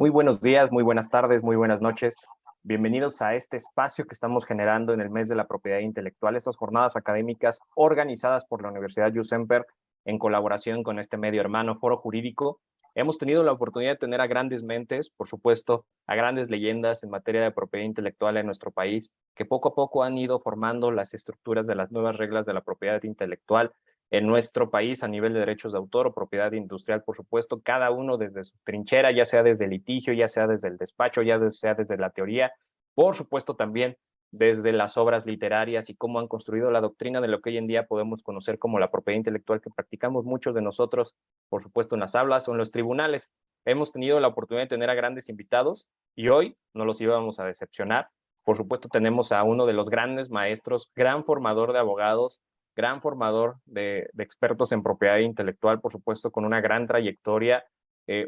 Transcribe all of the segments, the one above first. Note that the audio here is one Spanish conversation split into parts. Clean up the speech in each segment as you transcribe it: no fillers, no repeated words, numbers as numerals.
Muy buenos días, muy buenas tardes, muy buenas noches. Bienvenidos a este espacio que estamos generando en el mes de la propiedad intelectual, estas jornadas académicas organizadas por la Universidad USEMPER en colaboración con este medio hermano Foro Jurídico. Hemos tenido la oportunidad de tener a grandes mentes, por supuesto, a grandes leyendas en materia de propiedad intelectual en nuestro país, que poco a poco han ido formando las estructuras de las nuevas reglas de la propiedad intelectual en nuestro país a nivel de derechos de autor o propiedad industrial, por supuesto, cada uno desde su trinchera, ya sea desde el litigio, ya sea desde el despacho, ya sea desde la teoría, por supuesto también desde las obras literarias y cómo han construido la doctrina de lo que hoy en día podemos conocer como la propiedad intelectual que practicamos muchos de nosotros, por supuesto, en las aulas o en los tribunales. Hemos tenido la oportunidad de tener a grandes invitados y hoy no los íbamos a decepcionar. Por supuesto, tenemos a uno de los grandes maestros, gran formador de abogados, gran formador de expertos en propiedad intelectual, por supuesto, con una gran trayectoria.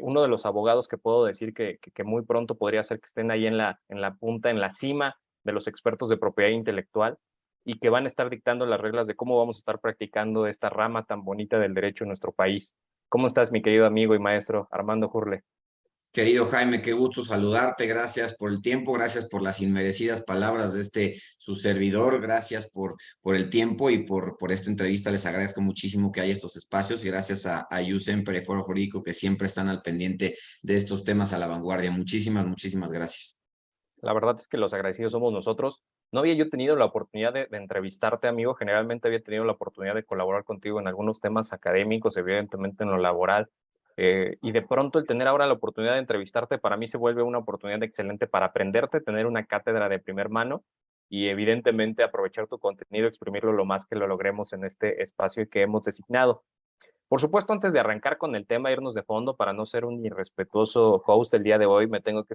Uno de los abogados que puedo decir que muy pronto podría ser que estén ahí en la punta, en la cima de los expertos de propiedad intelectual y que van a estar dictando las reglas de cómo vamos a estar practicando esta rama tan bonita del derecho en nuestro país. ¿Cómo estás, mi querido amigo y maestro Armando Hurle? Querido Jaime, qué gusto saludarte. Gracias por el tiempo, gracias por las inmerecidas palabras de su servidor. Gracias por el tiempo y por esta entrevista. Les agradezco muchísimo que haya estos espacios y gracias a USEMPER y Foro Jurídico que siempre están al pendiente de estos temas a la vanguardia. Muchísimas gracias. La verdad es que los agradecidos somos nosotros. No había yo tenido la oportunidad de entrevistarte, amigo. Generalmente había tenido la oportunidad de colaborar contigo en algunos temas académicos, evidentemente en lo laboral. Y de pronto el tener ahora la oportunidad de entrevistarte para mí se vuelve una oportunidad excelente para aprenderte, tener una cátedra de primer mano y evidentemente aprovechar tu contenido, exprimirlo lo más que lo logremos en este espacio que hemos designado. Por supuesto, antes de arrancar con el tema, irnos de fondo, para no ser un irrespetuoso host el día de hoy, me tengo que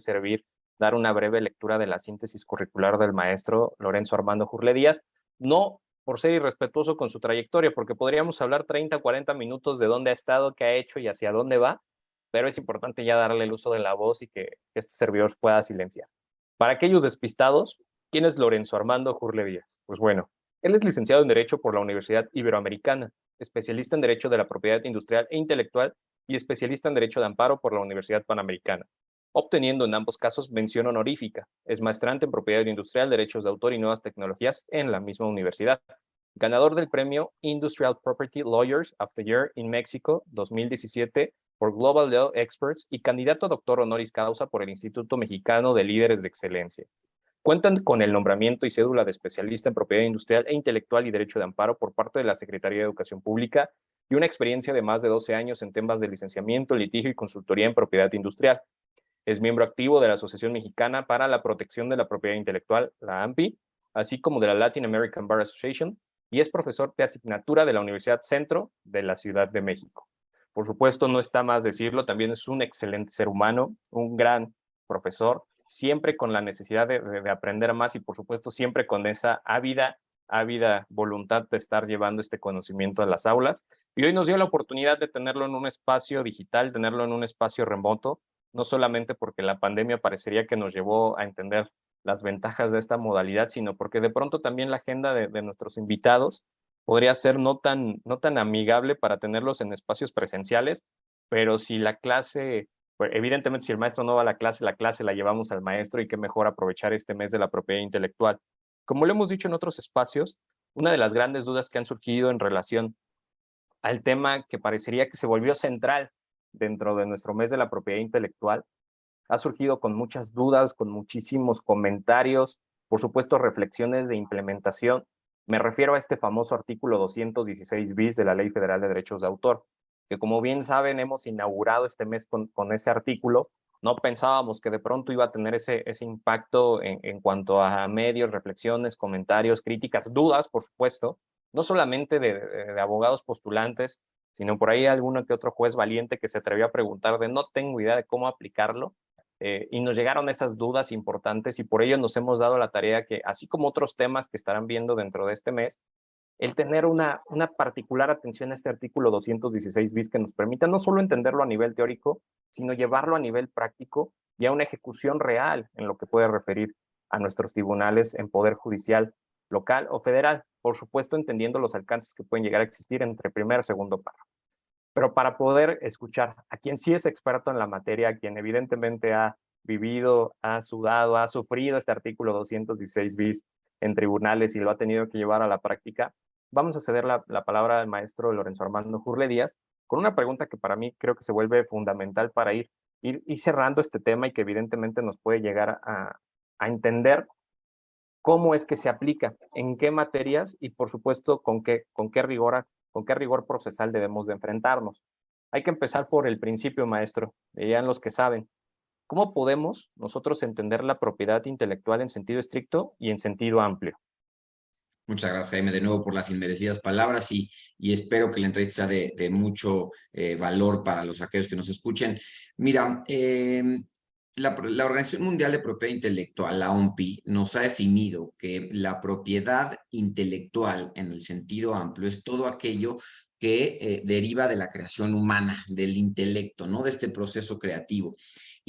dar una breve lectura de la síntesis curricular del maestro Lorenzo Armando Hurle Díaz, no por ser irrespetuoso con su trayectoria, porque podríamos hablar 30, 40 minutos de dónde ha estado, qué ha hecho y hacia dónde va, pero es importante ya darle el uso de la voz y que este servidor pueda silenciar. Para aquellos despistados, ¿quién es Lorenzo Armando Hurle Díaz? Pues bueno, él es licenciado en Derecho por la Universidad Iberoamericana, especialista en Derecho de la Propiedad Industrial e Intelectual y especialista en Derecho de Amparo por la Universidad Panamericana, obteniendo en ambos casos mención honorífica. Es maestrante en Propiedad Industrial, Derechos de Autor y Nuevas Tecnologías en la misma universidad. Ganador del premio Industrial Property Lawyers of the Year in Mexico 2017 por Global Law Experts y candidato a doctor honoris causa por el Instituto Mexicano de Líderes de Excelencia. Cuentan con el nombramiento y cédula de especialista en propiedad industrial e intelectual y derecho de amparo por parte de la Secretaría de Educación Pública y una experiencia de más de 12 años en temas de licenciamiento, litigio y consultoría en propiedad industrial. Es miembro activo de la Asociación Mexicana para la Protección de la Propiedad Intelectual, la AMPI, así como de la Latin American Bar Association, y es profesor de asignatura de la Universidad Centro de la Ciudad de México. Por supuesto, no está más decirlo, también es un excelente ser humano, un gran profesor, siempre con la necesidad de aprender más y por supuesto siempre con esa ávida voluntad de estar llevando este conocimiento a las aulas. Y hoy nos dio la oportunidad de tenerlo en un espacio digital, tenerlo en un espacio remoto, no solamente porque la pandemia parecería que nos llevó a entender las ventajas de esta modalidad, sino porque de pronto también la agenda de nuestros invitados podría ser no tan amigable para tenerlos en espacios presenciales, pero si la clase, pues evidentemente si el maestro no va a la clase la llevamos al maestro y qué mejor aprovechar este mes de la propiedad intelectual. Como lo hemos dicho en otros espacios, una de las grandes dudas que han surgido en relación al tema que parecería que se volvió central dentro de nuestro mes de la propiedad intelectual ha surgido con muchas dudas, con muchísimos comentarios, por supuesto reflexiones de implementación. Me refiero a este famoso artículo 216 bis de la Ley Federal de Derechos de Autor, que como bien saben hemos inaugurado este mes con ese artículo. No pensábamos que de pronto iba a tener ese impacto en cuanto a medios, reflexiones, comentarios, críticas, dudas, por supuesto, no solamente de abogados postulantes, sino por ahí alguno que otro juez valiente que se atrevió a preguntar de no tengo idea de cómo aplicarlo, y nos llegaron esas dudas importantes y por ello nos hemos dado la tarea que, así como otros temas que estarán viendo dentro de este mes, el tener una particular atención a este artículo 216 bis que nos permita no solo entenderlo a nivel teórico, sino llevarlo a nivel práctico y a una ejecución real en lo que puede referir a nuestros tribunales en poder judicial local o federal, por supuesto entendiendo los alcances que pueden llegar a existir entre primer y segundo párrafo. Pero para poder escuchar a quien sí es experto en la materia, a quien evidentemente ha vivido, ha sudado, ha sufrido este artículo 216 bis en tribunales y lo ha tenido que llevar a la práctica, vamos a ceder la palabra al maestro Lorenzo Armando Jurle Díaz con una pregunta que para mí creo que se vuelve fundamental para ir cerrando este tema y que evidentemente nos puede llegar a entender cómo es que se aplica, en qué materias y por supuesto con qué rigor procesal debemos de enfrentarnos. Hay que empezar por el principio, maestro, dirían los que saben. ¿Cómo podemos nosotros entender la propiedad intelectual en sentido estricto y en sentido amplio? Muchas gracias, Jaime, de nuevo por las inmerecidas palabras y espero que la entrevista sea de mucho valor para los aquellos que nos escuchen. Mira, la Organización Mundial de Propiedad Intelectual, la OMPI, nos ha definido que la propiedad intelectual en el sentido amplio es todo aquello que deriva de la creación humana, del intelecto, ¿no? De este proceso creativo.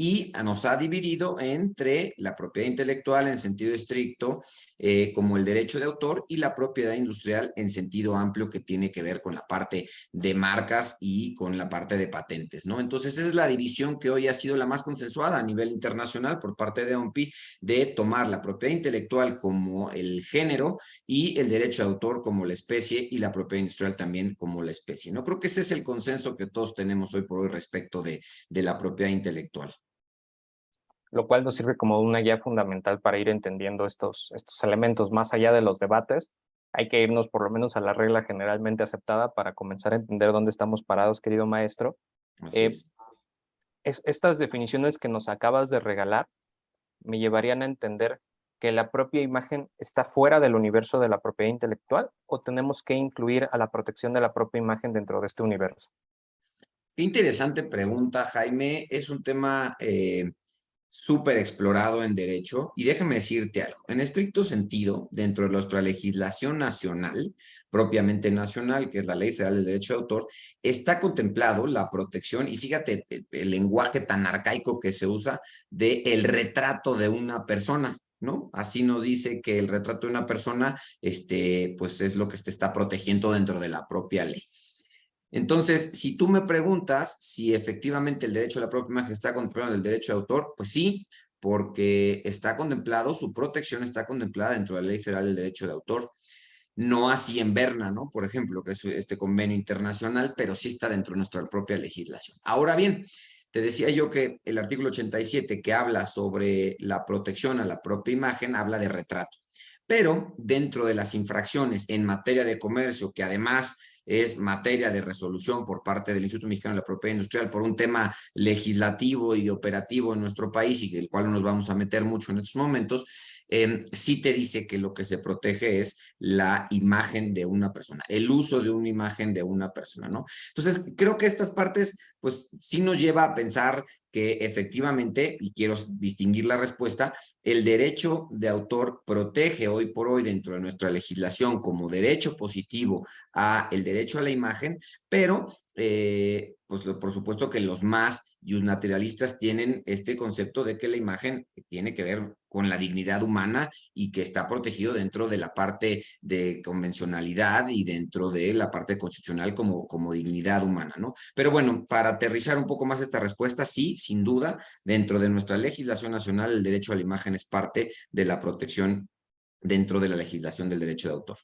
Y nos ha dividido entre la propiedad intelectual en sentido estricto, como el derecho de autor, y la propiedad industrial en sentido amplio, que tiene que ver con la parte de marcas y con la parte de patentes, ¿no? Entonces, esa es la división que hoy ha sido la más consensuada a nivel internacional por parte de OMPI, de tomar la propiedad intelectual como el género y el derecho de autor como la especie y la propiedad industrial también como la especie, ¿no? Creo que ese es el consenso que todos tenemos hoy por hoy respecto de la propiedad intelectual. Lo cual nos sirve como una guía fundamental para ir entendiendo estos elementos más allá de los debates. Hay que irnos por lo menos a la regla generalmente aceptada para comenzar a entender dónde estamos parados, querido maestro. Así Eh, es. estas definiciones que nos acabas de regalar me llevarían a entender que la propia imagen está fuera del universo de la propiedad intelectual o tenemos que incluir a la protección de la propia imagen dentro de este universo. Qué interesante pregunta, Jaime. Es un tema súper explorado en derecho y déjame decirte algo. En estricto sentido, dentro de nuestra legislación nacional, propiamente nacional, que es la Ley Federal del Derecho de Autor, está contemplado la protección, y fíjate el lenguaje tan arcaico que se usa, de el retrato de una persona, ¿no? Así nos dice que el retrato de una persona, pues es lo que te está protegiendo dentro de la propia ley. Entonces, si tú me preguntas si efectivamente el derecho a la propia imagen está contemplado en el derecho de autor, pues sí, porque está contemplado, su protección está contemplada dentro de la Ley Federal del Derecho de Autor. No así en Berna, ¿no? Por ejemplo, que es este convenio internacional, pero sí está dentro de nuestra propia legislación. Ahora bien, te decía yo que el artículo 87, que habla sobre la protección a la propia imagen, habla de retrato. Pero dentro de las infracciones en materia de comercio, que además es materia de resolución por parte del Instituto Mexicano de la Propiedad Industrial por un tema legislativo y operativo en nuestro país, y del cual no nos vamos a meter mucho en estos momentos, sí te dice que lo que se protege es la imagen de una persona, el uso de una imagen de una persona, ¿no? Entonces, creo que estas partes, pues sí nos lleva a pensar que efectivamente, y quiero distinguir la respuesta, el derecho de autor protege hoy por hoy dentro de nuestra legislación como derecho positivo a el derecho a la imagen, pero pues por supuesto que los más naturalistas tienen este concepto de que la imagen tiene que ver con la dignidad humana y que está protegido dentro de la parte de convencionalidad y dentro de la parte constitucional como dignidad humana, ¿no? Pero bueno, para aterrizar un poco más esta respuesta, sí, sin duda, dentro de nuestra legislación nacional, el derecho a la imagen es parte de la protección dentro de la legislación del derecho de autor.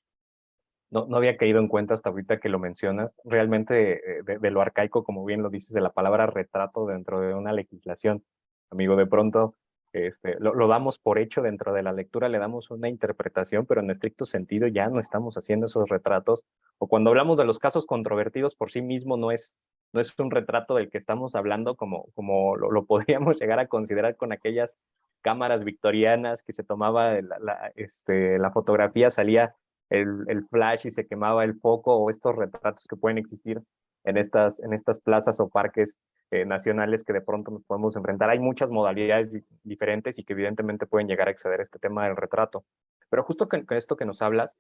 No había caído en cuenta hasta ahorita que lo mencionas, realmente de lo arcaico, como bien lo dices, de la palabra retrato dentro de una legislación. Amigo, de pronto lo damos por hecho dentro de la lectura, le damos una interpretación, pero en estricto sentido ya no estamos haciendo esos retratos. O cuando hablamos de los casos controvertidos, por sí mismo no es un retrato del que estamos hablando como lo podríamos llegar a considerar con aquellas cámaras victorianas que se tomaba la fotografía, salía el flash y se quemaba el foco, o estos retratos que pueden existir en estas plazas o parques nacionales que de pronto nos podemos enfrentar. Hay muchas modalidades diferentes y que evidentemente pueden llegar a exceder este tema del retrato. Pero justo con esto que nos hablas,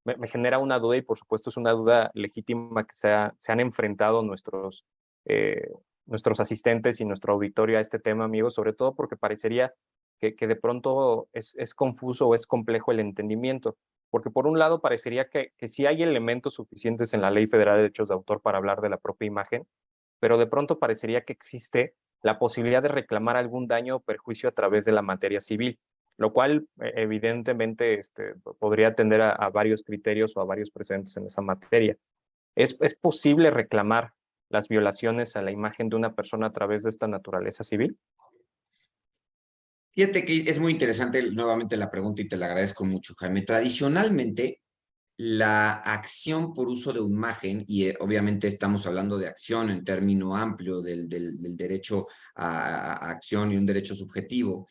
me genera una duda, y por supuesto es una duda legítima que se han enfrentado nuestros asistentes y nuestro auditorio a este tema, amigos, sobre todo porque parecería que de pronto es confuso o es complejo el entendimiento. Porque por un lado parecería que sí hay elementos suficientes en la Ley Federal de Derechos de Autor para hablar de la propia imagen, pero de pronto parecería que existe la posibilidad de reclamar algún daño o perjuicio a través de la materia civil, lo cual evidentemente podría atender a varios criterios o a varios precedentes en esa materia. ¿Es posible reclamar las violaciones a la imagen de una persona a través de esta naturaleza civil? Fíjate que es muy interesante nuevamente la pregunta y te la agradezco mucho, Jaime. Tradicionalmente, la acción por uso de imagen, y obviamente estamos hablando de acción en término amplio del derecho a acción y un derecho subjetivo,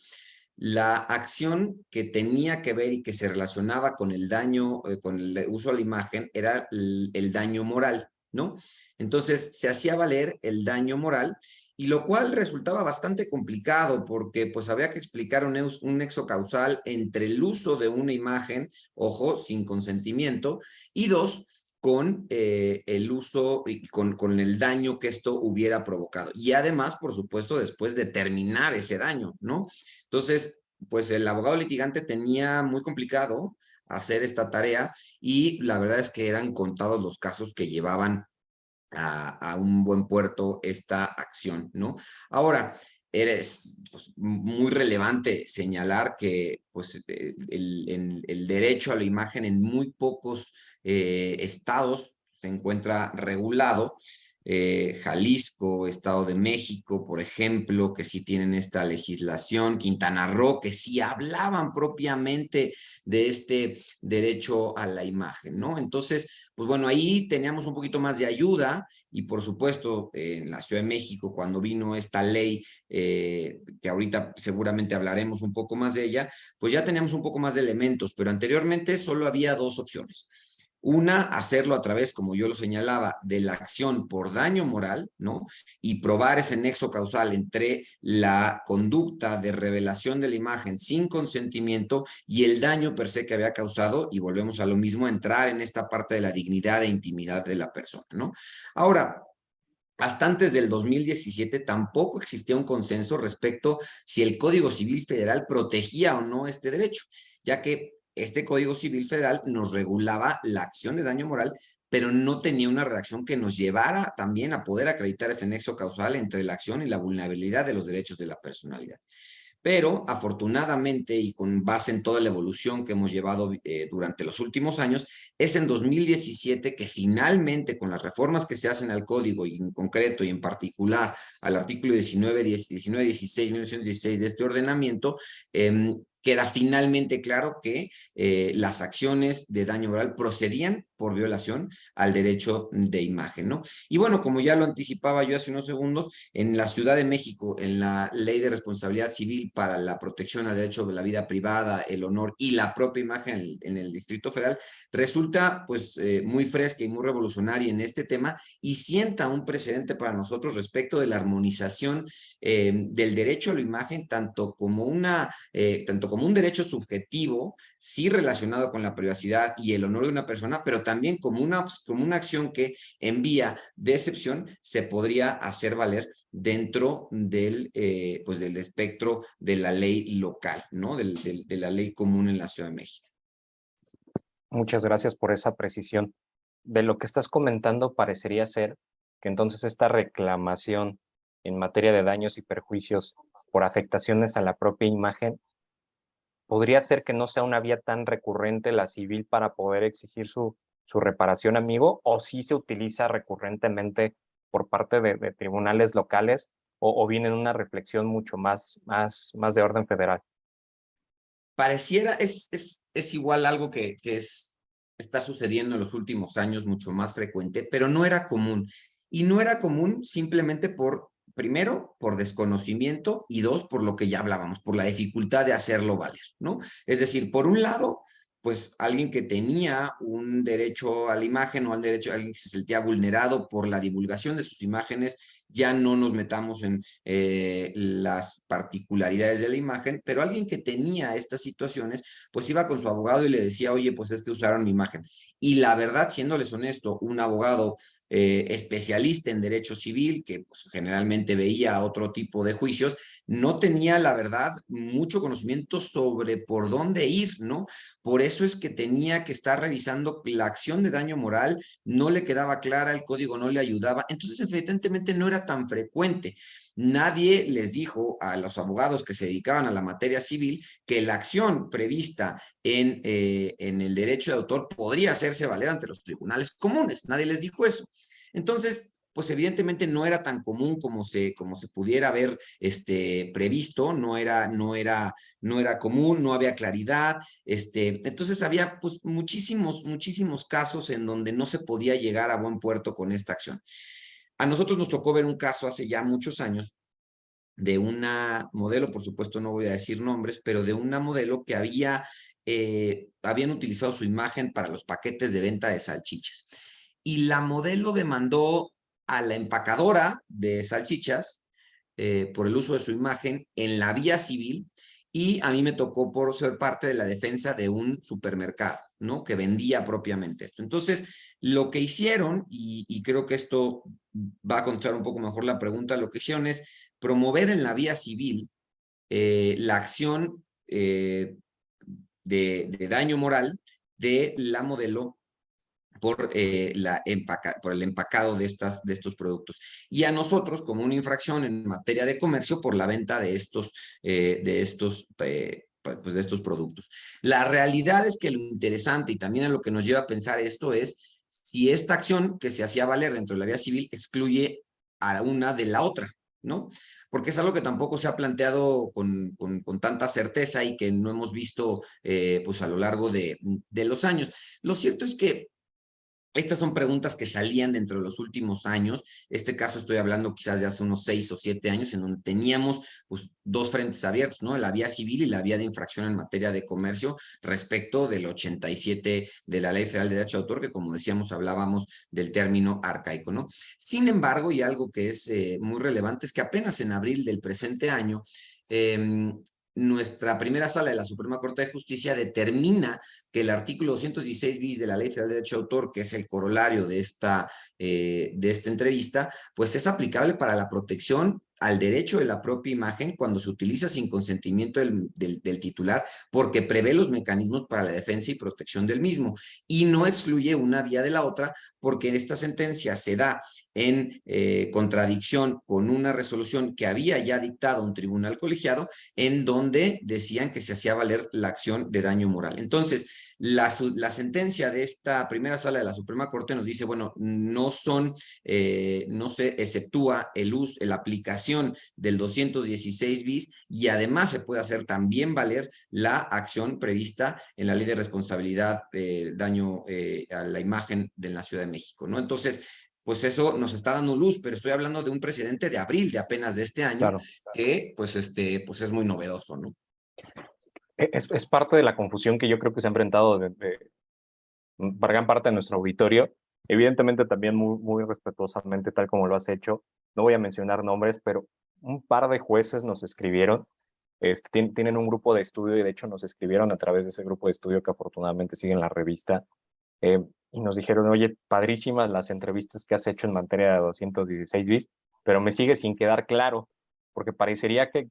la acción que tenía que ver y que se relacionaba con el daño, con el uso de la imagen, era el daño moral, ¿no? Entonces se hacía valer el daño moral, y lo cual resultaba bastante complicado porque pues había que explicar un nexo causal entre el uso de una imagen, ojo, sin consentimiento, y dos, con el uso y con el daño que esto hubiera provocado. Y además, por supuesto, después determinar ese daño, ¿no? Entonces, pues el abogado litigante tenía muy complicado hacer esta tarea, y la verdad es que eran contados los casos que llevaban a un buen puerto esta acción, ¿no? Ahora, eres pues, muy relevante señalar que pues, el derecho a la imagen en muy pocos estados se encuentra regulado. Jalisco, Estado de México, por ejemplo, que sí tienen esta legislación, Quintana Roo, que sí hablaban propiamente de este derecho a la imagen, ¿no? Entonces, pues bueno, ahí teníamos un poquito más de ayuda, y por supuesto, en la Ciudad de México, cuando vino esta ley, que ahorita seguramente hablaremos un poco más de ella, pues ya teníamos un poco más de elementos, pero anteriormente solo había dos opciones. Una, hacerlo a través, como yo lo señalaba, de la acción por daño moral, ¿no? Y probar ese nexo causal entre la conducta de revelación de la imagen sin consentimiento y el daño per se que había causado, y volvemos a lo mismo, entrar en esta parte de la dignidad e intimidad de la persona, ¿no? Ahora, hasta antes del 2017 tampoco existía un consenso respecto si el Código Civil Federal protegía o no este derecho, ya que este Código Civil Federal nos regulaba la acción de daño moral, pero no tenía una redacción que nos llevara también a poder acreditar este nexo causal entre la acción y la vulnerabilidad de los derechos de la personalidad. Pero afortunadamente, y con base en toda la evolución que hemos llevado durante los últimos años, es en 2017 que finalmente, con las reformas que se hacen al código, y en concreto y en particular al artículo 1916, 1916 de este ordenamiento, queda finalmente claro que las acciones de daño moral procedían por violación al derecho de imagen, ¿no? Y bueno, como ya lo anticipaba yo hace unos segundos, en la Ciudad de México, en la Ley de Responsabilidad Civil para la protección al derecho de la vida privada, el honor y la propia imagen en el Distrito Federal, resulta pues muy fresca y muy revolucionaria en este tema, y sienta un precedente para nosotros respecto de la armonización del derecho a la imagen, tanto como un derecho subjetivo, sí relacionado con la privacidad y el honor de una persona, pero también como una acción que en vía de excepción se podría hacer valer dentro pues del espectro de la ley local, ¿no? De la ley común en la Ciudad de México. Muchas gracias por esa precisión. De lo que estás comentando, parecería ser que entonces esta reclamación en materia de daños y perjuicios por afectaciones a la propia imagen podría ser que no sea una vía tan recurrente la civil para poder exigir su reparación, amigo, o si se utiliza recurrentemente por parte de tribunales locales, o viene en una reflexión mucho más de orden federal. Pareciera, es igual algo que está sucediendo en los últimos años, mucho más frecuente, pero no era común. Y no era común simplemente primero, por desconocimiento, y dos, por lo que ya hablábamos, por la dificultad de hacerlo valer, ¿no? Es decir, por un lado, pues alguien que tenía un derecho a la imagen, o alguien que se sentía vulnerado por la divulgación de sus imágenes, ya no nos metamos en las particularidades de la imagen, pero alguien que tenía estas situaciones, pues iba con su abogado y le decía, oye, pues es que usaron mi imagen. Y la verdad, siéndoles honesto, un abogado especialista en derecho civil, que pues, generalmente veía otro tipo de juicios, no tenía, la verdad, mucho conocimiento sobre por dónde ir, ¿no? Por eso es que tenía que estar revisando la acción de daño moral, no le quedaba clara, el código no le ayudaba, entonces evidentemente no era tan frecuente. Nadie les dijo a los abogados que se dedicaban a la materia civil que la acción prevista en el derecho de autor podría hacerse valer ante los tribunales comunes. Nadie les dijo eso. Entonces, pues evidentemente no era tan común como se pudiera haber previsto, no era común, no había claridad, entonces había pues muchísimos casos en donde no se podía llegar a buen puerto con esta acción. A nosotros nos tocó ver un caso hace ya muchos años de una modelo, por supuesto no voy a decir nombres, pero de una modelo que habían utilizado su imagen para los paquetes de venta de salchichas. Y la modelo demandó a la empacadora de salchichas por el uso de su imagen en la vía civil, y a mí me tocó por ser parte de la defensa de un supermercado, ¿no? Que vendía propiamente esto. Entonces, lo que hicieron, y creo que esto va a contestar un poco mejor la pregunta, lo que hicieron es promover en la vía civil la acción de daño moral de la modelo por el empacado de estos productos. Y a nosotros, como una infracción en materia de comercio, por la venta de estos productos. La realidad es que lo interesante, y también a lo que nos lleva a pensar esto, es si esta acción que se hacía valer dentro de la vía civil excluye a una de la otra, ¿no? Porque es algo que tampoco se ha planteado con tanta certeza y que no hemos visto pues a lo largo de los años. Lo cierto es que estas son preguntas que salían dentro de los últimos años. Este caso estoy hablando quizás de hace unos 6 o 7 años, en donde teníamos pues, dos frentes abiertos, ¿no? La vía civil y la vía de infracción en materia de comercio respecto del 87 de la Ley Federal de Derecho de Autor, que como decíamos, hablábamos del término arcaico, ¿no? Sin embargo, y algo que es muy relevante, es que apenas en abril del presente año, nuestra primera sala de la Suprema Corte de Justicia determina que el artículo 216 bis de la Ley Federal de Derecho de Autor, que es el corolario de esta entrevista, pues es aplicable para la protección al derecho de la propia imagen cuando se utiliza sin consentimiento del titular, porque prevé los mecanismos para la defensa y protección del mismo, y no excluye una vía de la otra, porque esta sentencia se da en contradicción con una resolución que había ya dictado un tribunal colegiado, en donde decían que se hacía valer la acción de daño moral. Entonces, la sentencia de esta primera sala de la Suprema Corte nos dice, bueno, no se exceptúa la aplicación del 216 bis, y además se puede hacer también valer la acción prevista en la Ley de Responsabilidad daño a la imagen de la Ciudad de México, ¿no? Entonces, pues eso nos está dando luz, pero estoy hablando de un precedente de abril de apenas de este año, Claro. que pues es muy novedoso, ¿no? Es parte de la confusión que yo creo que se ha enfrentado para gran parte de nuestro auditorio. Evidentemente también muy respetuosamente, tal como lo has hecho. No voy a mencionar nombres, pero un par de jueces nos escribieron. Tienen un grupo de estudio y de hecho nos escribieron a través de ese grupo de estudio que afortunadamente sigue en la revista. Y nos dijeron, oye, padrísimas las entrevistas que has hecho en materia de 216 bis, pero me sigue sin quedar claro, porque parecería que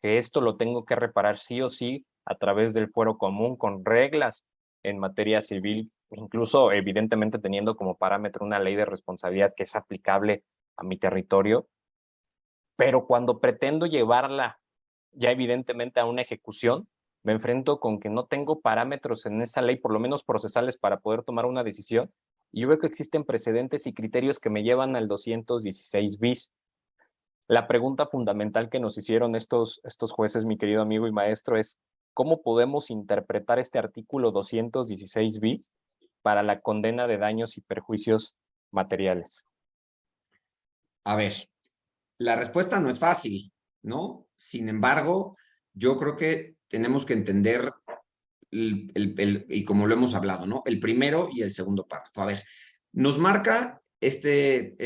esto lo tengo que reparar sí o sí a través del fuero común con reglas en materia civil, incluso evidentemente teniendo como parámetro una ley de responsabilidad que es aplicable a mi territorio, pero cuando pretendo llevarla ya evidentemente a una ejecución, me enfrento con que no tengo parámetros en esa ley, por lo menos procesales, para poder tomar una decisión, y yo veo que existen precedentes y criterios que me llevan al 216 bis. La pregunta fundamental que nos hicieron estos jueces, mi querido amigo y maestro, es ¿cómo podemos interpretar este artículo 216 bis para la condena de daños y perjuicios materiales? A ver, la respuesta no es fácil, ¿no? Sin embargo, yo creo que tenemos que entender y como lo hemos hablado, ¿no? El primero y el segundo párrafo. A ver, nos marca este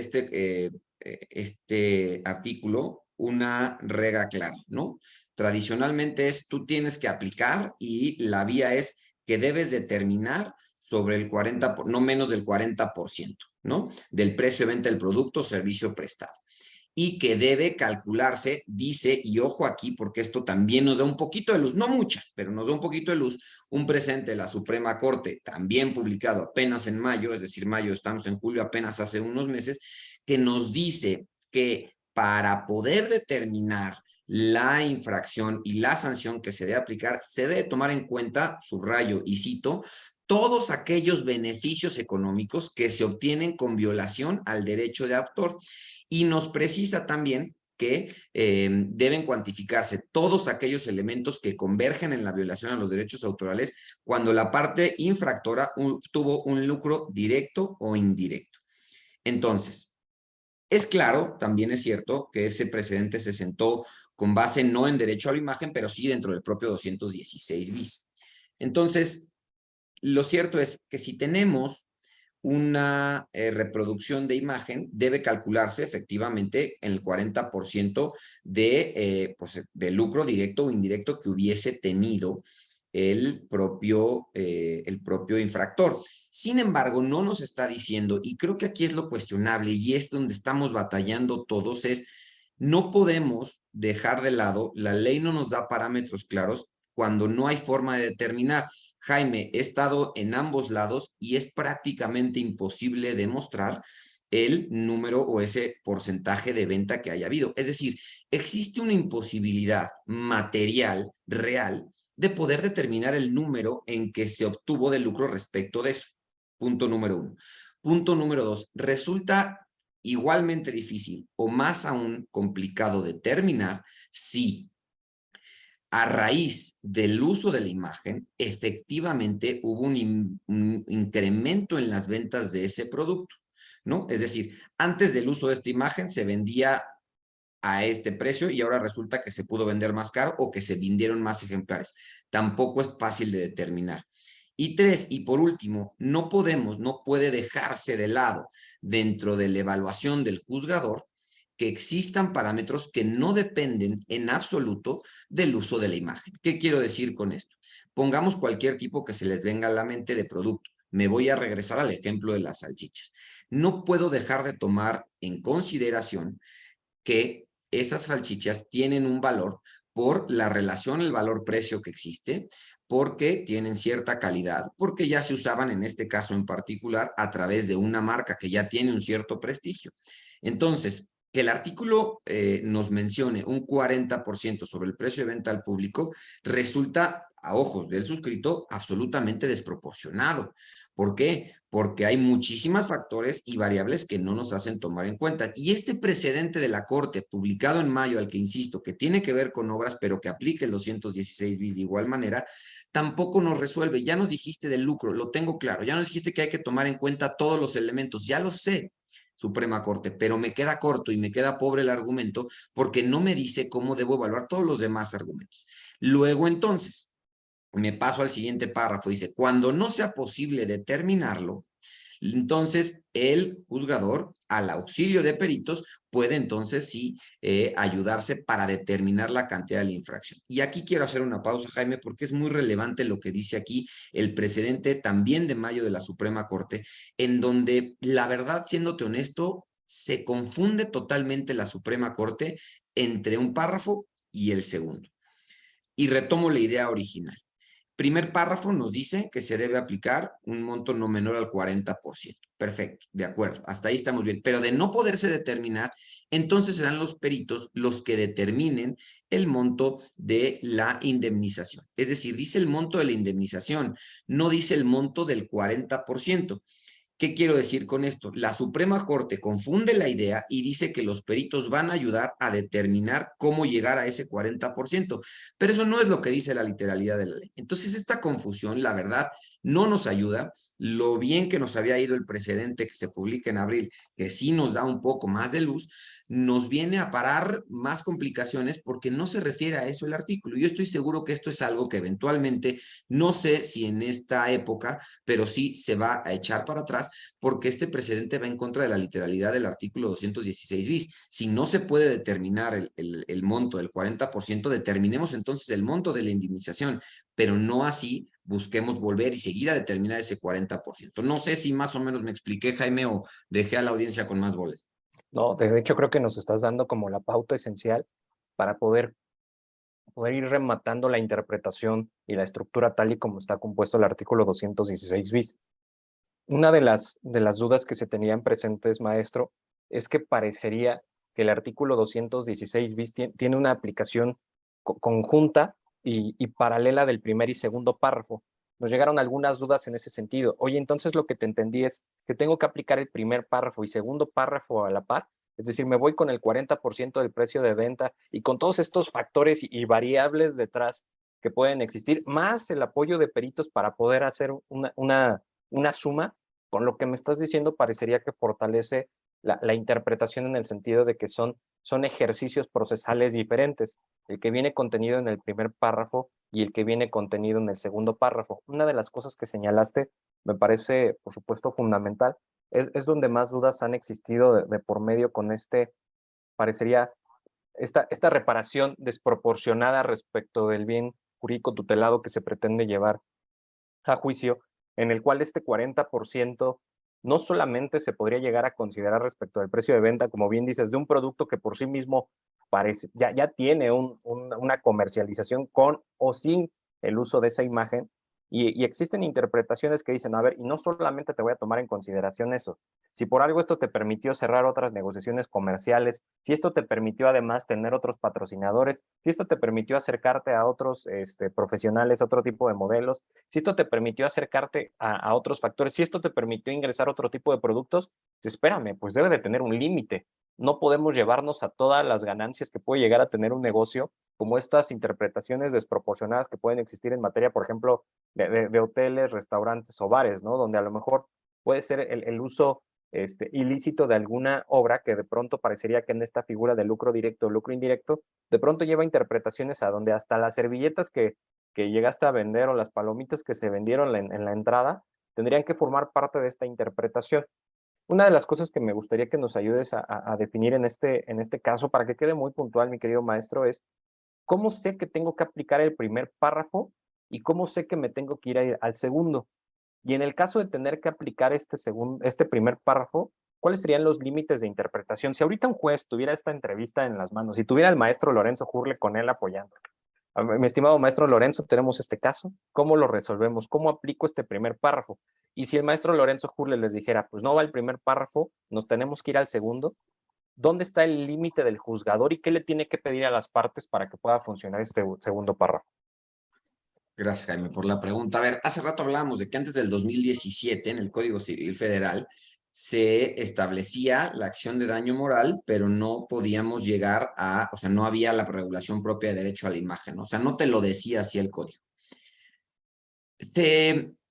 artículo una regla clara, ¿no? Tradicionalmente tú tienes que aplicar, y la vía es que debes determinar sobre el 40, no menos del 40%, ¿no? Del precio de venta del producto o servicio prestado. Y que debe calcularse, dice, y ojo aquí, porque esto también nos da un poquito de luz, no mucha, pero nos da un poquito de luz, un presente de la Suprema Corte, también publicado apenas en mayo, es decir, mayo, estamos en julio, apenas hace unos meses, que nos dice que para poder determinar la infracción y la sanción que se debe aplicar, se debe tomar en cuenta, subrayo y cito, todos aquellos beneficios económicos que se obtienen con violación al derecho de autor. Y nos precisa también que deben cuantificarse todos aquellos elementos que convergen en la violación a los derechos autorales cuando la parte infractora tuvo un lucro directo o indirecto. Entonces, es claro, también es cierto que ese precedente se sentó con base no en derecho a la imagen, pero sí dentro del propio 216 bis. Entonces, lo cierto es que si tenemos una reproducción de imagen, debe calcularse efectivamente en el 40% pues, de lucro directo o indirecto que hubiese tenido el propio infractor. Sin embargo, no nos está diciendo, y creo que aquí es lo cuestionable y es donde estamos batallando todos, es no podemos dejar de lado, la ley no nos da parámetros claros cuando no hay forma de determinar. Jaime, he estado en ambos lados y es prácticamente imposible demostrar el número o ese porcentaje de venta que haya habido. Es decir, existe una imposibilidad material, real, de poder determinar el número en que se obtuvo de lucro respecto de eso. Punto número 1. Punto número 2. Resulta igualmente difícil o más aún complicado determinar si a raíz del uso de la imagen, efectivamente hubo un incremento en las ventas de ese producto, ¿no? Es decir, antes del uso de esta imagen se vendía a este precio y ahora resulta que se pudo vender más caro o que se vendieron más ejemplares. Tampoco es fácil de determinar. Y 3, y por último, no puede dejarse de lado dentro de la evaluación del juzgador que existan parámetros que no dependen en absoluto del uso de la imagen. ¿Qué quiero decir con esto? Pongamos cualquier tipo que se les venga a la mente de producto. Me voy a regresar al ejemplo de las salchichas. No puedo dejar de tomar en consideración que esas salchichas tienen un valor por la relación, el valor-precio que existe, porque tienen cierta calidad, porque ya se usaban en este caso en particular a través de una marca que ya tiene un cierto prestigio. Entonces, que el artículo nos mencione un 40% sobre el precio de venta al público resulta, a ojos del suscrito, absolutamente desproporcionado. ¿Por qué? Porque hay muchísimos factores y variables que no nos hacen tomar en cuenta. Y este precedente de la Corte, publicado en mayo, al que insisto, que tiene que ver con obras, pero que aplica el 216 bis de igual manera, tampoco nos resuelve. Ya nos dijiste del lucro, lo tengo claro. Ya nos dijiste que hay que tomar en cuenta todos los elementos. Ya lo sé, Suprema Corte, pero me queda corto y me queda pobre el argumento porque no me dice cómo debo evaluar todos los demás argumentos. Luego, entonces, me paso al siguiente párrafo, dice, cuando no sea posible determinarlo, entonces el juzgador, al auxilio de peritos, puede entonces sí ayudarse para determinar la cantidad de la infracción. Y aquí quiero hacer una pausa, Jaime, porque es muy relevante lo que dice aquí el precedente también de mayo de la Suprema Corte, en donde la verdad, siéndote honesto, se confunde totalmente la Suprema Corte entre un párrafo y el segundo. Y retomo la idea original. Primer párrafo nos dice que se debe aplicar un monto no menor al 40%. Perfecto, de acuerdo, hasta ahí estamos bien. Pero de no poderse determinar, entonces serán los peritos los que determinen el monto de la indemnización. Es decir, dice el monto de la indemnización, no dice el monto del 40%. ¿Qué quiero decir con esto? La Suprema Corte confunde la idea y dice que los peritos van a ayudar a determinar cómo llegar a ese 40%, pero eso no es lo que dice la literalidad de la ley. Entonces, esta confusión, la verdad, no nos ayuda. Lo bien que nos había ido el precedente que se publica en abril, que sí nos da un poco más de luz, nos viene a parar más complicaciones porque no se refiere a eso el artículo. Yo estoy seguro que esto es algo que eventualmente, no sé si en esta época, pero sí se va a echar para atrás porque este precedente va en contra de la literalidad del artículo 216 bis. Si no se puede determinar el monto del 40%, determinemos entonces el monto de la indemnización, pero no así busquemos volver y seguir a determinar ese 40%. No sé si más o menos me expliqué, Jaime, o dejé a la audiencia con más bolas. No, de hecho creo que nos estás dando como la pauta esencial para poder ir rematando la interpretación y la estructura tal y como está compuesto el artículo 216 bis. Una de las dudas que se tenían presentes, maestro, es que parecería que el artículo 216 bis tiene una aplicación conjunta y paralela del primer y segundo párrafo. Nos llegaron algunas dudas en ese sentido. Oye, entonces lo que te entendí es que tengo que aplicar el primer párrafo y segundo párrafo a la par. Es decir, me voy con el 40% del precio de venta y con todos estos factores y variables detrás que pueden existir, más el apoyo de peritos para poder hacer una suma. Con lo que me estás diciendo parecería que fortalece la interpretación en el sentido de que son ejercicios procesales diferentes, el que viene contenido en el primer párrafo y el que viene contenido en el segundo párrafo. Una de las cosas que señalaste me parece, por supuesto, fundamental. Es donde más dudas han existido de por medio con parecería, esta reparación desproporcionada respecto del bien jurídico tutelado que se pretende llevar a juicio, en el cual este 40% no solamente se podría llegar a considerar respecto del precio de venta, como bien dices, de un producto que por sí mismo parece, ya tiene una comercialización con o sin el uso de esa imagen, y existen interpretaciones que dicen, a ver, y no solamente te voy a tomar en consideración eso, si por algo esto te permitió cerrar otras negociaciones comerciales, si esto te permitió además tener otros patrocinadores, si esto te permitió acercarte a otros profesionales, a otro tipo de modelos, si esto te permitió acercarte a otros factores, si esto te permitió ingresar a otro tipo de productos, espérame, pues debe de tener un límite. No podemos llevarnos a todas las ganancias que puede llegar a tener un negocio, como estas interpretaciones desproporcionadas que pueden existir en materia, por ejemplo, de hoteles, restaurantes o bares, ¿no? Donde a lo mejor puede ser el uso ilícito de alguna obra que de pronto parecería que en esta figura de lucro directo o lucro indirecto, de pronto lleva interpretaciones a donde hasta las servilletas que llegaste a vender o las palomitas que se vendieron en la entrada tendrían que formar parte de esta interpretación. Una de las cosas que me gustaría que nos ayudes a definir en este caso, para que quede muy puntual, mi querido maestro, es cómo sé que tengo que aplicar el primer párrafo y cómo sé que me tengo que ir al segundo. Y en el caso de tener que aplicar este primer párrafo, ¿cuáles serían los límites de interpretación? Si ahorita un juez tuviera esta entrevista en las manos y tuviera al maestro Lorenzo Hurle con él apoyando, mi estimado maestro Lorenzo, tenemos este caso, ¿cómo lo resolvemos? ¿Cómo aplico este primer párrafo? Y si el maestro Lorenzo Hurle les dijera, pues no va el primer párrafo, nos tenemos que ir al segundo, ¿dónde está el límite del juzgador y qué le tiene que pedir a las partes para que pueda funcionar este segundo párrafo? Gracias, Jaime, por la pregunta. A ver, hace rato hablábamos de que antes del 2017, en el Código Civil Federal, se establecía la acción de daño moral, pero no podíamos llegar a, o sea, no había la regulación propia de derecho a la imagen, ¿no? O sea, no te lo decía así el código.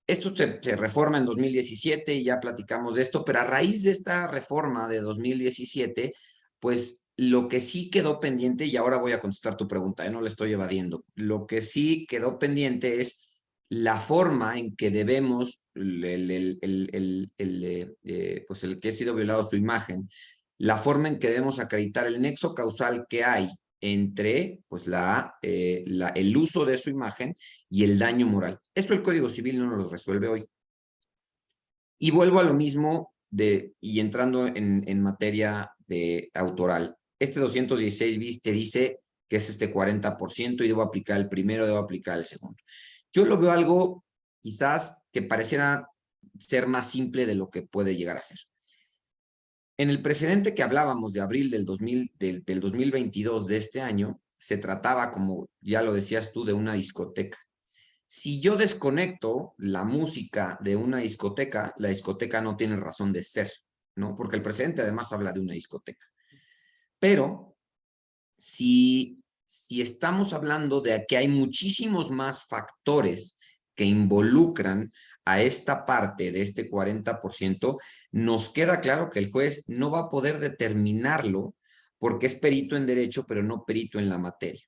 Esto se reforma en 2017 y ya platicamos de esto, pero a raíz de esta reforma de 2017, pues lo que sí quedó pendiente, y ahora voy a contestar tu pregunta, no le estoy evadiendo, lo que sí quedó pendiente es la forma en que debemos, pues el que ha sido violado su imagen, la forma en que debemos acreditar el nexo causal que hay entre pues, el uso de su imagen y el daño moral. Esto el Código Civil no nos lo resuelve hoy. Y vuelvo a lo mismo y entrando en materia de autoral. Este 216 bis te dice que es este 40% y debo aplicar el primero, debo aplicar el segundo. Yo lo veo algo quizás que pareciera ser más simple de lo que puede llegar a ser. En el precedente que hablábamos de abril del 2022 de este año, se trataba, como ya lo decías tú, de una discoteca. Si yo desconecto la música de una discoteca, la discoteca no tiene razón de ser, ¿no? Porque el precedente además habla de una discoteca. Pero si estamos hablando de que hay muchísimos más factores que involucran a esta parte de este 40%, nos queda claro que el juez no va a poder determinarlo porque es perito en derecho, pero no perito en la materia.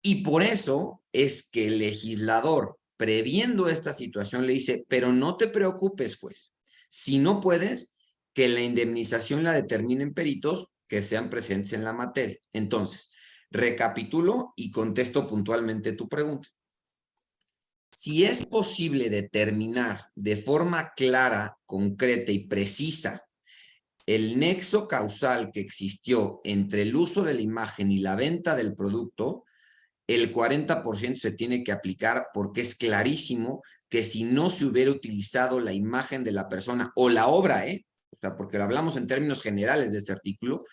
Y por eso es que el legislador, previendo esta situación, le dice, pero no te preocupes, juez. Si no puedes, que la indemnización la determinen peritos que sean presentes en la materia. Entonces, recapitulo y contesto puntualmente tu pregunta. Si es posible determinar de forma clara, concreta y precisa el nexo causal que existió entre el uso de la imagen y la venta del producto, el 40% se tiene que aplicar porque es clarísimo que si no se hubiera utilizado la imagen de la persona o la obra, o sea, porque lo hablamos en términos generales de este artículo,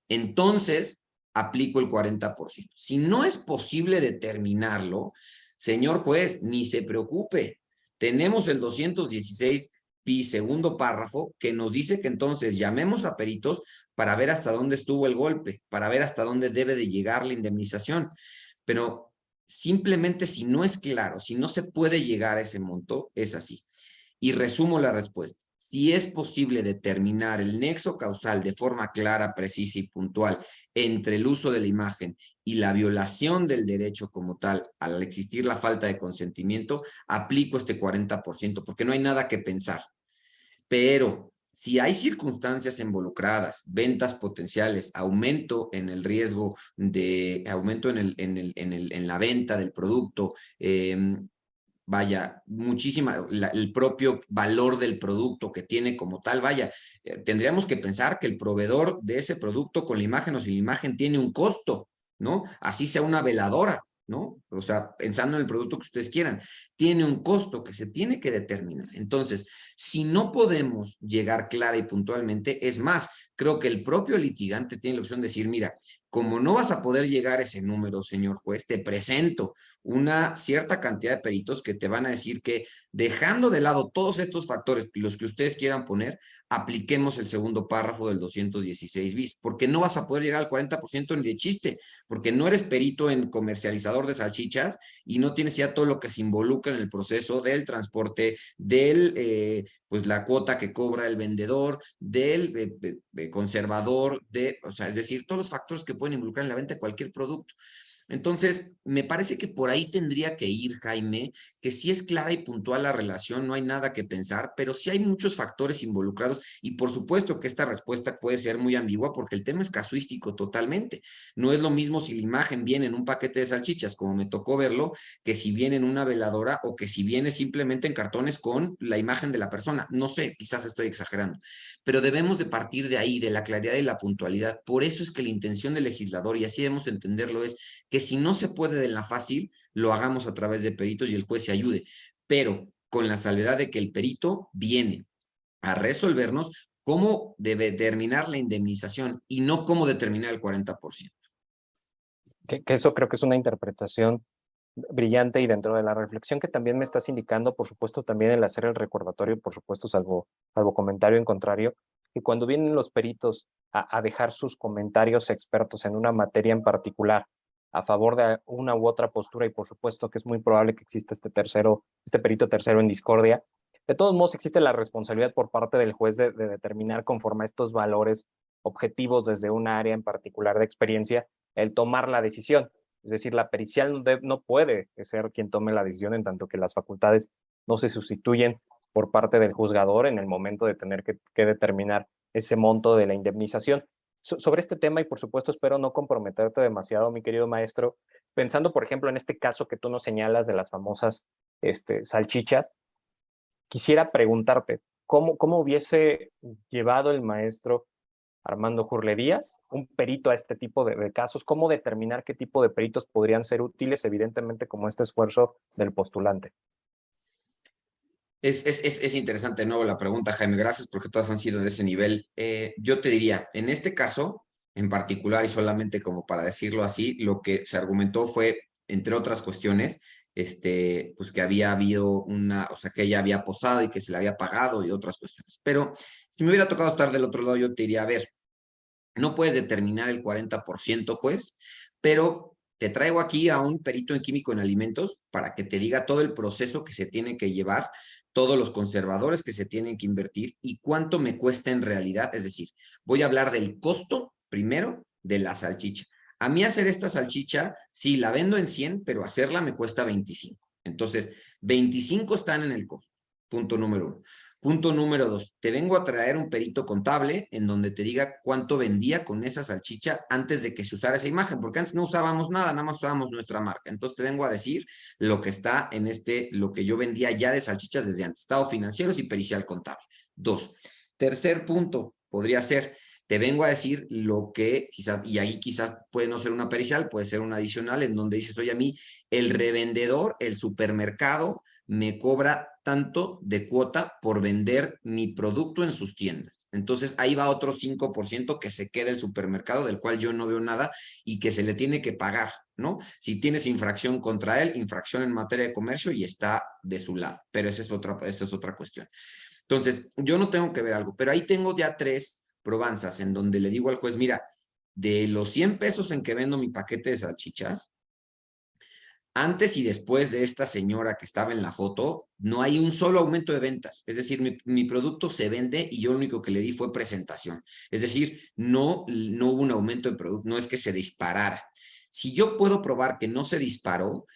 entonces aplico el 40%. Si no es posible determinarlo, señor juez, ni se preocupe. Tenemos el 216 pi segundo párrafo que nos dice que entonces llamemos a peritos para ver hasta dónde estuvo el golpe, para ver hasta dónde debe de llegar la indemnización. Pero simplemente si no es claro, si no se puede llegar a ese monto, es así. Y resumo la respuesta. Si es posible determinar el nexo causal de forma clara, precisa y puntual entre el uso de la imagen y la violación del derecho como tal, al existir la falta de consentimiento, aplico este 40%, porque no hay nada que pensar. Pero si hay circunstancias involucradas, ventas potenciales, aumento en el riesgo de, aumento en la venta del producto, vaya, el propio valor del producto que tiene como tal, vaya, tendríamos que pensar que el proveedor de ese producto con la imagen o sin la imagen tiene un costo, ¿no? Así sea una veladora, ¿no? O sea, pensando en el producto que ustedes quieran, tiene un costo que se tiene que determinar. Entonces, si no podemos llegar clara y puntualmente, es más, creo que el propio litigante tiene la opción de decir, mira, como no vas a poder llegar a ese número, señor juez, te presento una cierta cantidad de peritos que te van a decir que dejando de lado todos estos factores, los que ustedes quieran poner, apliquemos el segundo párrafo del 216 bis, porque no vas a poder llegar al 40% ni de chiste, porque no eres perito en comercializador de salchichas y no tienes ya todo lo que se involucra en el proceso del transporte, del, pues la cuota que cobra el vendedor, del conservador, o sea, es decir, todos los factores que pueden involucrar en la venta de cualquier producto. Entonces, me parece que por ahí tendría que ir, Jaime, que si es clara y puntual la relación, no hay nada que pensar, pero sí hay muchos factores involucrados y por supuesto que esta respuesta puede ser muy ambigua porque el tema es casuístico totalmente. No es lo mismo si la imagen viene en un paquete de salchichas, como me tocó verlo, que si viene en una veladora o que si viene simplemente en cartones con la imagen de la persona. No sé, quizás estoy exagerando, pero debemos de partir de ahí, de la claridad y la puntualidad. Por eso es que la intención del legislador, y así debemos entenderlo, es que si no se puede de la fácil, lo hagamos a través de peritos y el juez se ayude, pero con la salvedad de que el perito viene a resolvernos cómo debe determinar la indemnización y no cómo determinar el 40%. Que eso creo que es una interpretación brillante y dentro de la reflexión que también me estás indicando, por supuesto, también el hacer el recordatorio, por supuesto, salvo comentario en contrario, que cuando vienen los peritos a dejar sus comentarios expertos en una materia en particular a favor de una u otra postura, y por supuesto que es muy probable que exista este perito tercero en discordia, de todos modos existe la responsabilidad por parte del juez de determinar conforme a estos valores objetivos desde un área en particular de experiencia, el tomar la decisión. Es decir, la pericial no puede ser quien tome la decisión en tanto que las facultades no se sustituyen por parte del juzgador en el momento de tener que determinar ese monto de la indemnización. Sobre este tema, y por supuesto espero no comprometerte demasiado, mi querido maestro, pensando, por ejemplo, en este caso que tú nos señalas de las famosas salchichas, quisiera preguntarte, ¿cómo hubiese llevado el maestro Armando Jurle Díaz, un perito a este tipo de casos? ¿Cómo determinar qué tipo de peritos podrían ser útiles, evidentemente, como este esfuerzo del postulante? Es interesante de nuevo la pregunta, Jaime. Gracias porque todas han sido de ese nivel. Yo te diría, en este caso en particular, y solamente como para decirlo así, lo que se argumentó fue, entre otras cuestiones, pues que había habido o sea, que ella había posado y que se le había pagado y otras cuestiones. Pero si me hubiera tocado estar del otro lado, yo te diría, a ver, no puedes determinar el 40%, juez, pero te traigo aquí a un perito en químico en alimentos para que te diga todo el proceso que se tiene que llevar, todos los conservadores que se tienen que invertir y cuánto me cuesta en realidad. Es decir, voy a hablar del costo primero de la salchicha. A mí hacer esta salchicha, sí, la vendo en 100, pero hacerla me cuesta 25. Entonces, 25 están en el costo. Punto número uno. Punto número 2, te vengo a traer un perito contable en donde te diga cuánto vendía con esa salchicha antes de que se usara esa imagen, porque antes no usábamos nada, nada más usábamos nuestra marca. Entonces te vengo a decir lo que está en lo que yo vendía ya de salchichas desde antes, estado financieros y pericial contable. 2, tercer punto, podría ser, te vengo a decir lo que quizás, y ahí quizás puede no ser una pericial, puede ser una adicional, en donde dices, oye, a mí, el revendedor, el supermercado, me cobra tanto de cuota por vender mi producto en sus tiendas. Entonces ahí va otro 5% que se queda el supermercado, del cual yo no veo nada y que se le tiene que pagar, ¿no? Si tienes infracción contra él, infracción en materia de comercio y está de su lado, pero esa es otra cuestión. Entonces, yo no tengo que ver algo, pero ahí tengo ya 3 probanzas en donde le digo al juez, mira, de los 100 pesos en que vendo mi paquete de salchichas, antes y después de esta señora que estaba en la foto, no hay un solo aumento de ventas. Es decir, mi producto se vende y yo lo único que le di fue presentación. Es decir, no hubo un aumento de producto, no es que se disparara. Si yo puedo probar que no se disparó,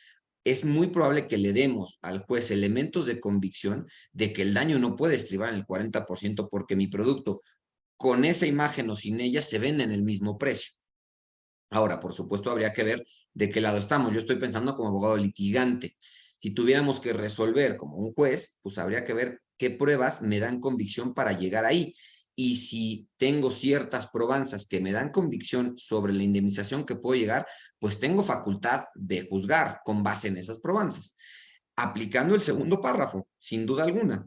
es muy probable que le demos al juez elementos de convicción de que el daño no puede estribar en el 40% porque mi producto, con esa imagen o sin ella, se vende en el mismo precio. Ahora, por supuesto, habría que ver de qué lado estamos. Yo estoy pensando como abogado litigante. Si tuviéramos que resolver como un juez, pues habría que ver qué pruebas me dan convicción para llegar ahí. Y si tengo ciertas probanzas que me dan convicción sobre la indemnización que puedo llegar, pues tengo facultad de juzgar con base en esas probanzas, aplicando el segundo párrafo, sin duda alguna.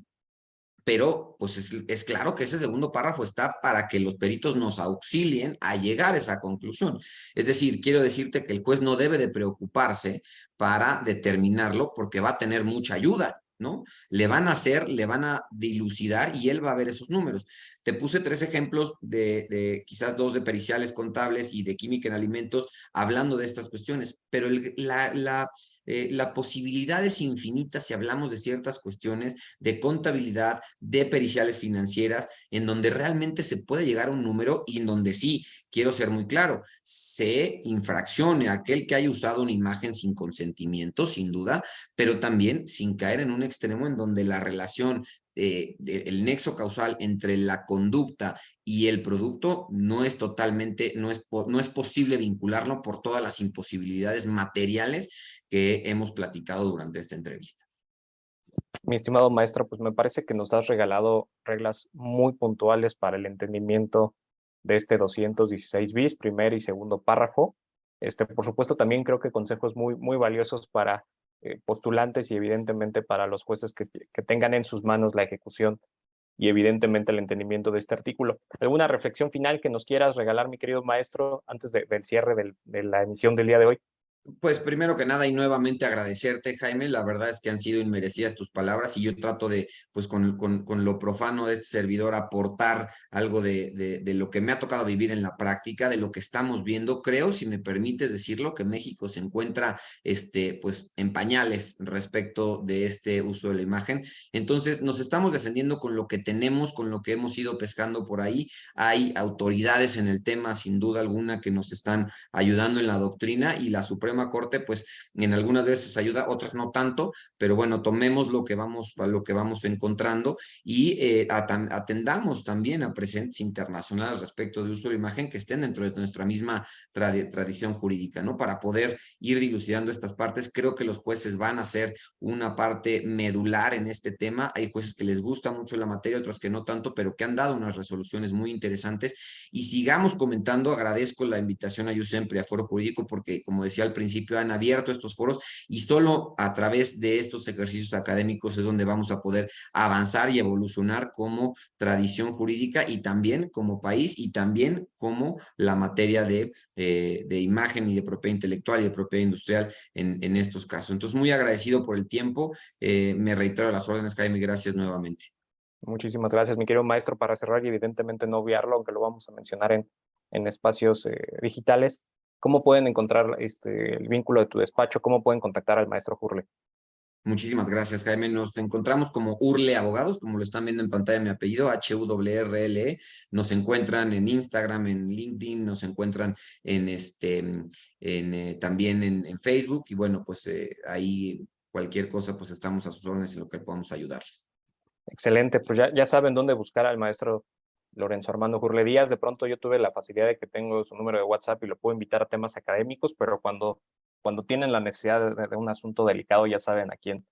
Pero pues es claro que ese segundo párrafo está para que los peritos nos auxilien a llegar a esa conclusión. Es decir, quiero decirte que el juez no debe de preocuparse para determinarlo porque va a tener mucha ayuda, ¿no? Le van a dilucidar y él va a ver esos números. Te puse 3 ejemplos de quizás 2 de periciales contables y de química en alimentos hablando de estas cuestiones, pero la posibilidad es infinita si hablamos de ciertas cuestiones de contabilidad, de periciales financieras, en donde realmente se puede llegar a un número y en donde sí, quiero ser muy claro, se infraccione a aquel que haya usado una imagen sin consentimiento, sin duda, pero también sin caer en un extremo en donde la relación, el nexo causal entre la conducta y el producto no es totalmente, no es posible vincularlo por todas las imposibilidades materiales que hemos platicado durante esta entrevista. Mi estimado maestro, pues me parece que nos has regalado reglas muy puntuales para el entendimiento de este 216 bis, primer y segundo párrafo. Por supuesto, también creo que consejos muy, muy valiosos para postulantes y evidentemente para los jueces que tengan en sus manos la ejecución y evidentemente el entendimiento de este artículo. ¿Alguna reflexión final que nos quieras regalar, mi querido maestro, antes del cierre de la emisión del día de hoy? Pues primero que nada y nuevamente agradecerte, Jaime, la verdad es que han sido inmerecidas tus palabras y yo trato de, pues con lo profano de este servidor, aportar algo de lo que me ha tocado vivir en la práctica, de lo que estamos viendo. Creo, si me permites decirlo, que México se encuentra, pues en pañales respecto de este uso de la imagen. Entonces nos estamos defendiendo con lo que tenemos, con lo que hemos ido pescando por ahí. Hay autoridades en el tema, sin duda alguna, que nos están ayudando en la doctrina y la Suprema Corte, pues en algunas veces ayuda, otras no tanto, pero bueno, tomemos lo que vamos encontrando y atendamos también a presentes internacionales respecto de uso de imagen que estén dentro de nuestra misma tradición jurídica, ¿no? Para poder ir dilucidando estas partes. Creo que los jueces van a ser una parte medular en este tema. Hay jueces que les gusta mucho la materia, otros que no tanto, pero que han dado unas resoluciones muy interesantes. Y sigamos comentando, agradezco la invitación a YouSempre, a Foro Jurídico, porque como decía al principio, han abierto estos foros y solo a través de estos ejercicios académicos es donde vamos a poder avanzar y evolucionar como tradición jurídica y también como país y también como la materia de imagen y de propiedad intelectual y de propiedad industrial en estos casos. Entonces, muy agradecido por el tiempo. Me reitero a las órdenes, Jaime, gracias nuevamente. Muchísimas gracias, mi querido maestro. Para cerrar y evidentemente no obviarlo, aunque lo vamos a mencionar en espacios digitales, ¿cómo pueden encontrar el vínculo de tu despacho? ¿Cómo pueden contactar al maestro Hurley? Muchísimas gracias, Jaime. Nos encontramos como Urle Abogados, como lo están viendo en pantalla mi apellido, HURLE. Nos encuentran en Instagram, en LinkedIn, nos encuentran también en Facebook. Y bueno, pues ahí cualquier cosa, pues estamos a sus órdenes en lo que podamos ayudarles. Excelente, pues ya saben dónde buscar al maestro Lorenzo Armando Gurle Díaz. De pronto yo tuve la facilidad de que tengo su número de WhatsApp y lo puedo invitar a temas académicos, pero cuando tienen la necesidad de un asunto delicado, ya saben a quién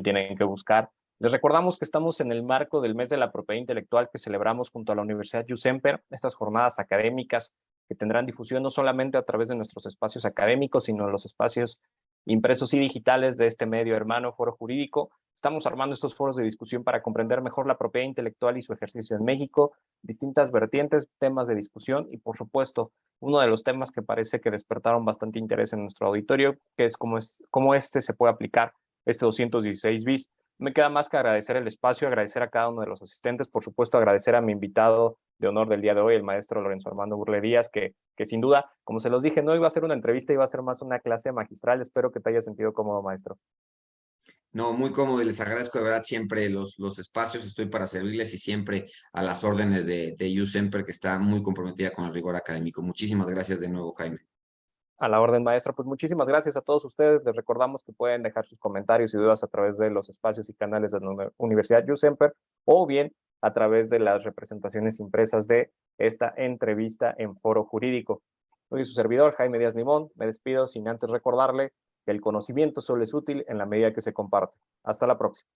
tienen que buscar. Les recordamos que estamos en el marco del mes de la propiedad intelectual que celebramos junto a la Universidad USEMPER, estas jornadas académicas que tendrán difusión no solamente a través de nuestros espacios académicos, sino en los espacios impresos y digitales de este medio hermano Foro Jurídico. Estamos armando estos foros de discusión para comprender mejor la propiedad intelectual y su ejercicio en México, distintas vertientes, temas de discusión y, por supuesto, uno de los temas que parece que despertaron bastante interés en nuestro auditorio, que es cómo este se puede aplicar, este 216 bis. Me queda más que agradecer el espacio, agradecer a cada uno de los asistentes, por supuesto, agradecer a mi invitado de honor del día de hoy, el maestro Lorenzo Armando Gurle Díaz, que sin duda, como se los dije, no iba a ser una entrevista, iba a ser más una clase magistral. Espero que te haya sentido cómodo, maestro. No, muy cómodo y les agradezco de verdad siempre los espacios, estoy para servirles y siempre a las órdenes de USEMPER, que está muy comprometida con el rigor académico. Muchísimas gracias de nuevo, Jaime. A la orden, maestro. Pues muchísimas gracias a todos ustedes. Les recordamos que pueden dejar sus comentarios y dudas a través de los espacios y canales de la Universidad USEMPER o bien a través de las representaciones impresas de esta entrevista en Foro Jurídico. Soy su servidor, Jaime Díaz Limón. Me despido sin antes recordarle que el conocimiento solo es útil en la medida que se comparte. Hasta la próxima.